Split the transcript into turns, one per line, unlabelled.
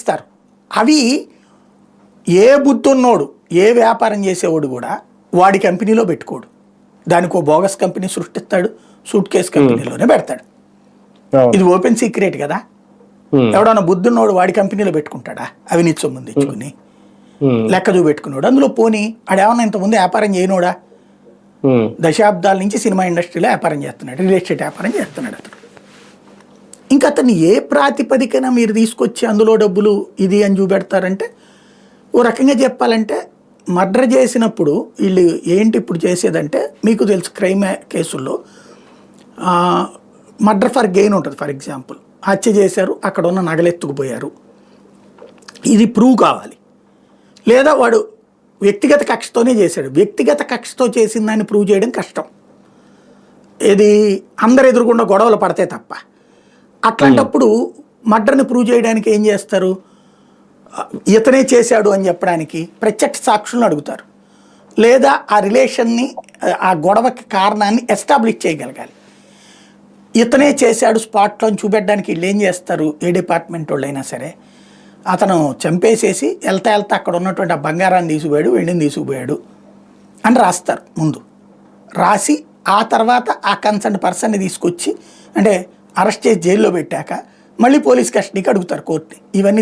ఇస్తారు. అవి ఏ బుద్ధున్నోడు ఏ వ్యాపారం చేసేవాడు కూడా వాడి కంపెనీలో పెట్టుకోడు, దానికి ఓ బోగస్ కంపెనీ సృష్టిస్తాడు, సూట్ కేసు కంపెనీలోనే పెడతాడు. ఇది ఓపెన్ సీక్రెట్ కదా. ఎవడన్నా బుద్ధున్నోడు వాడి కంపెనీలో పెట్టుకుంటాడా అవినీతి సొమ్ము తెచ్చుకుని లెక్క చూపెట్టుకున్నాడు. అందులో పోనీ ఆడేమన్నా ఇంతకుముందు వ్యాపారం చేయనోడా? దశాబ్దాల నుంచి సినిమా ఇండస్ట్రీలో వ్యాపారం చేస్తున్నాడు, రియల్ ఎస్టేట్ వ్యాపారం చేస్తున్నాడు అతను. ఇంకా అతన్ని ఏ ప్రాతిపదికన మీరు తీసుకొచ్చి అందులో డబ్బులు ఇది అని చూపెడతారంటే, ఓ రకంగా చెప్పాలంటే మర్డర్ చేసినప్పుడు వీళ్ళు ఏంటి ఇప్పుడు చేసేదంటే, మీకు తెలుసు క్రైమ్ కేసుల్లో మర్డర్ ఫర్ గెయిన్ ఉంటుంది. ఫర్ ఎగ్జాంపుల్ హత్య చేశారు, అక్కడ ఉన్న నగలెత్తుకుపోయారు, ఇది ప్రూవ్ కావాలి. లేదా వాడు వ్యక్తిగత కక్షతోనే చేశాడు, వ్యక్తిగత కక్షతో చేసిన దాన్ని ప్రూవ్ చేయడం కష్టం, ఇది అందరు ఎదురుకుండా గొడవలు పడితే తప్ప. అట్లాంటప్పుడు మర్డర్ని ప్రూవ్ చేయడానికి ఏం చేస్తారు, ఇతనే చేశాడు అని చెప్పడానికి ప్రత్యక్ష సాక్షులను అడుగుతారు, లేదా ఆ రిలేషన్ని ఆ గొడవకి కారణాన్ని ఎస్టాబ్లిష్ చేయగలగాలి. ఇతనే చేశాడు స్పాట్లో చూపెట్టడానికి వీళ్ళు ఏం చేస్తారు, ఏ డిపార్ట్మెంట్ వాళ్ళు అయినా సరే, అతను చంపేసేసి వెళ్తా అక్కడ ఉన్నటువంటి ఆ బంగారాన్ని తీసుకుపోయాడు, వెండిని తీసుకుపోయాడు అని రాస్తారు ముందు. రాసి ఆ తర్వాత ఆ కన్సర్న్ పర్సన్ని తీసుకొచ్చి అంటే అరెస్ట్ చేసి జైల్లో పెట్టాక మళ్ళీ పోలీస్ కస్టడీకి అడుగుతారు కోర్టుని. ఇవన్నీ